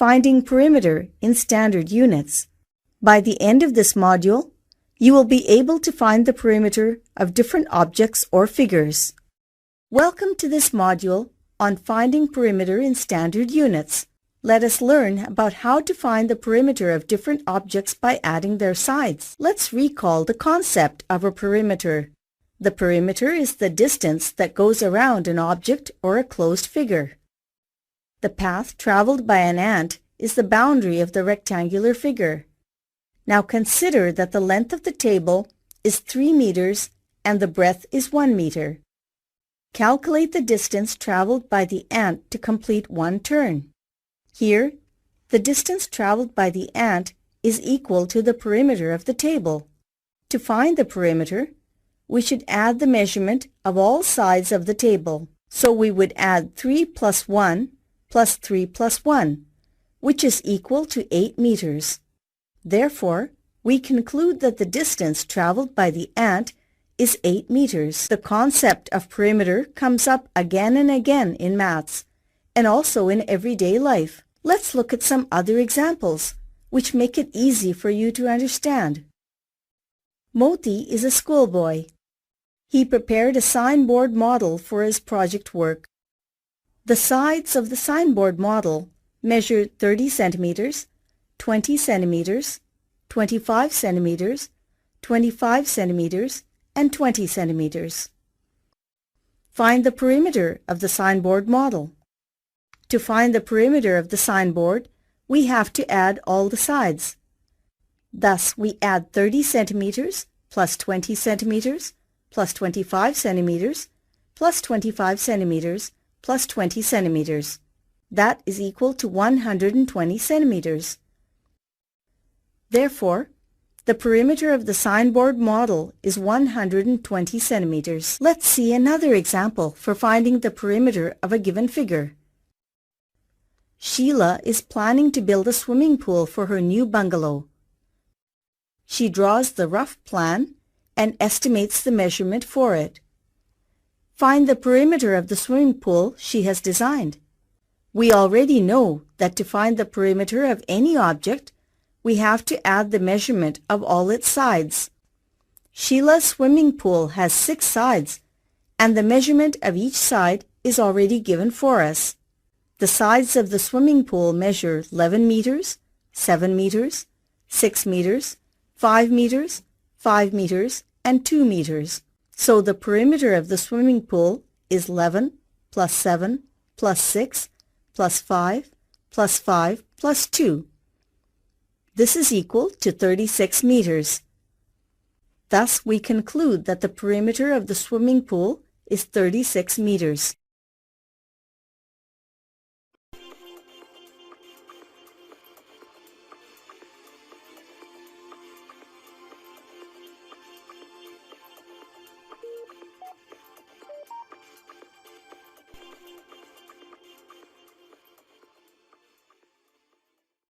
Finding perimeter in standard units. By the end of this module, you will be able to find the perimeter of different objects or figures. Welcome to this module on finding perimeter in standard units. Let us learn about how to find the perimeter of different objects by adding their sides. Let's recall the concept of a perimeter. The perimeter is the distance that goes around an object or a closed figure. The path traveled by an ant is the boundary of the rectangular figure. Now consider that the length of the table is 3 meters and the breadth is 1 meter. Calculate the distance traveled by the ant to complete one turn. Here, the distance traveled by the ant is equal to the perimeter of the table. To find the perimeter, we should add the measurement of all sides of the table. So we would add 3 plus 1 plus 3 plus 1, which is equal to 8 meters. Therefore, we conclude that the distance traveled by the ant is 8 meters. The concept of perimeter comes up again and again in maths, and also in everyday life. Let's look at some other examples, which make it easy for you to understand. Moti is a schoolboy. He prepared a signboard model for his project work. The sides of the signboard model measure 30 centimeters, 20 centimeters, 25 centimeters, 25 centimeters, and 20 centimeters. Find the perimeter of the signboard model. To find the perimeter of the signboard, we have to add all the sides. Thus, we add 30 centimeters plus 20 centimeters plus 25 centimeters plus 25 centimeters plus 20 centimeters. That is equal to 120 centimeters. Therefore, the perimeter of the signboard model is 120 centimeters. Let's see another example for finding the perimeter of a given figure. Sheila is planning to build a swimming pool for her new bungalow. She draws the rough plan and estimates the measurement for it. Find the perimeter of the swimming pool she has designed. We already know that to find the perimeter of any object, we have to add the measurement of all its sides. Sheila's swimming pool has 6 sides, and the measurement of each side is already given for us. The sides of the swimming pool measure 11 meters, 7 meters, 6 meters, 5 meters, 5 meters, and 2 meters. So the perimeter of the swimming pool is 11 plus 7 plus 6 plus 5 plus 5 plus 2. This is equal to 36 meters. Thus, we conclude that the perimeter of the swimming pool is 36 meters.